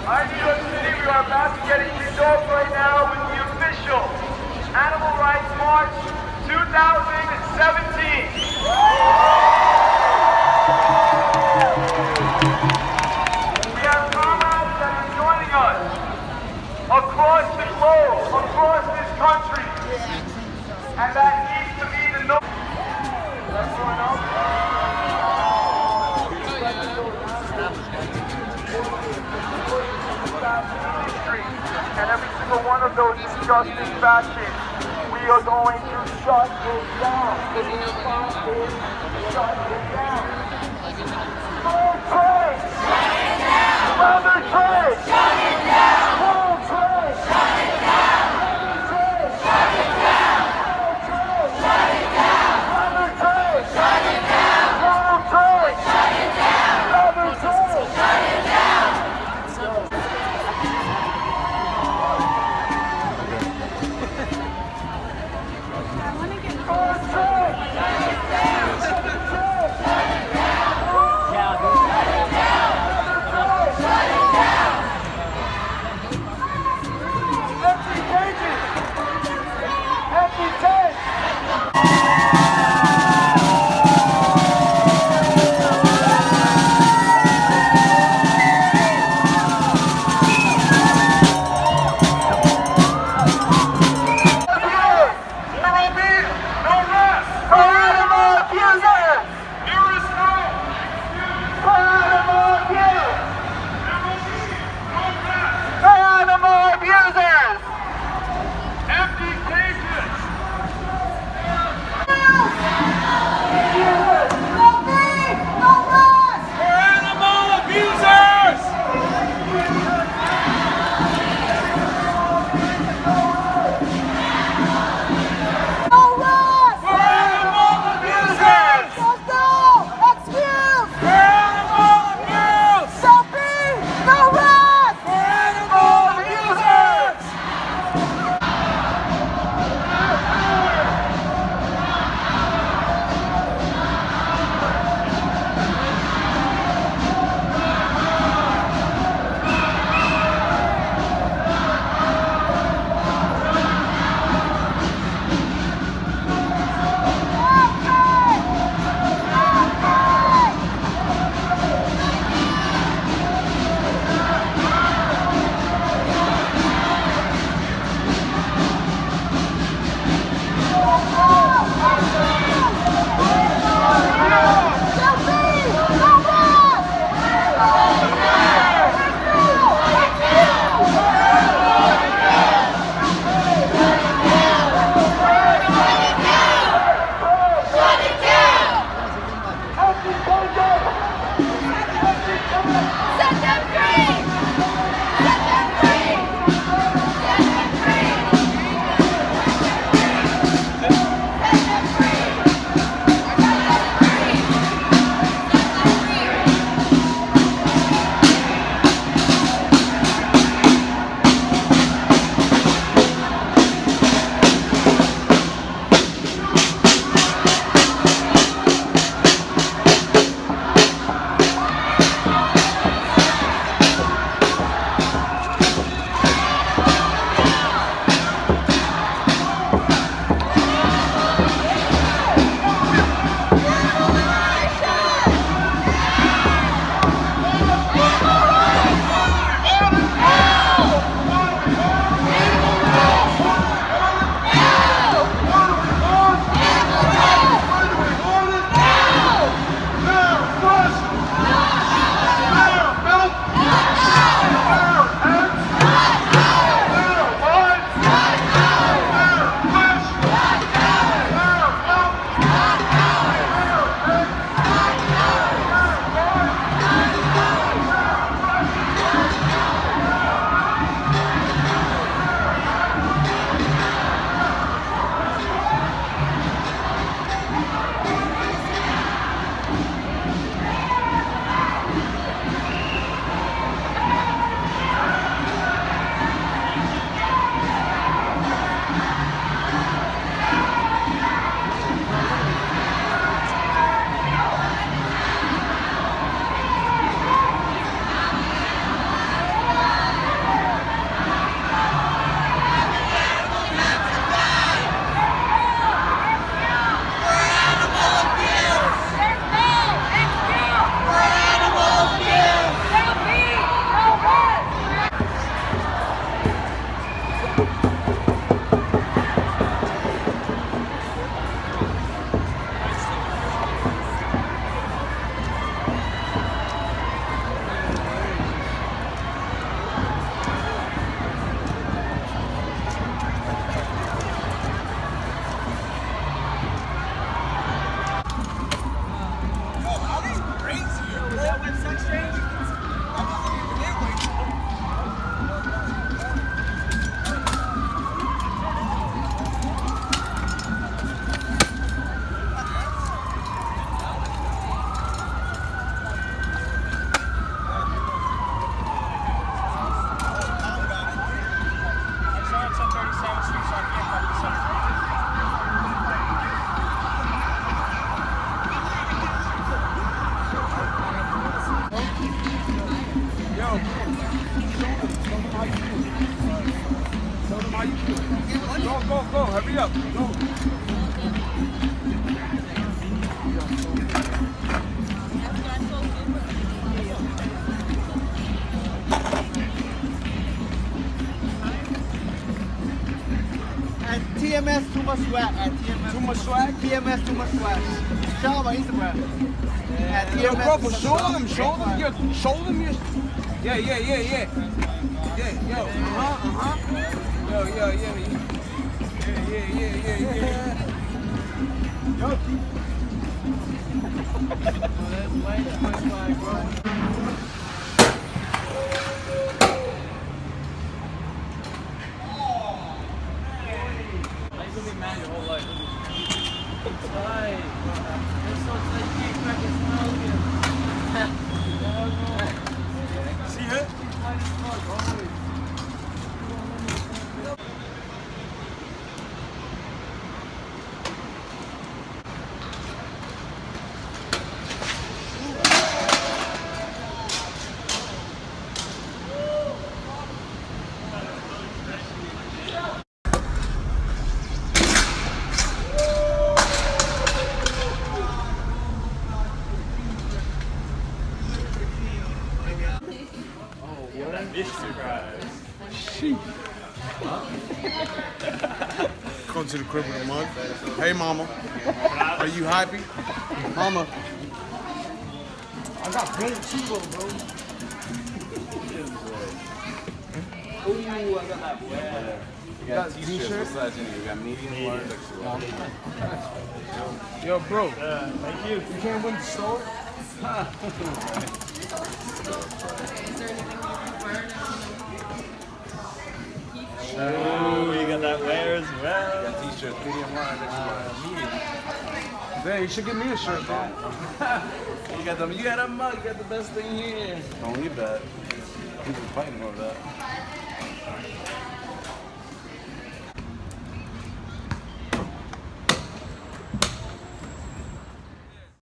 Our New York City, we are about to get kicked off right now with the official Animal Rights March 2017. We have comrades that are joining us across the globe, across this country, and that needs to be the norm. Everyone else? And every single one of those disgusting fashions, we are going to shut it down. The response is shut it down. Full trade! Shut it down! Leather trade! Shut it down! Full trade! Shut it down! Leather trade! Shut it down! Full trade! Shut it down! Leather trade! Shut it down! Full trade! Shut it down! Leather trade! Shut it down! Show them how you do it. Show them how you do it. Go. Hurry up. Go. And TMS too much swag. At TMS Too much swag? TMS too much swag. Shout out my Instagram. At TMS Yo, bro, but too much show swag. them your. Yeah. Yeah, yo. Yeah. Yo, keep. That's way too much swag, bro. See her? Come to the crib with a mug. Hey, mama. Are you happy? Mama. I got great Chico, bro. Ooh, I got that boy. You got t-shirts, what size you got medium, large, extra. Yo, bro. Thank you. You can't win the store? Oh, you got that wear as well. You got t-shirts, medium, large, extra. Hey, you should give me a shirt, bro. You got a mug, you got the best thing here. Don't leave that. People fighting over that.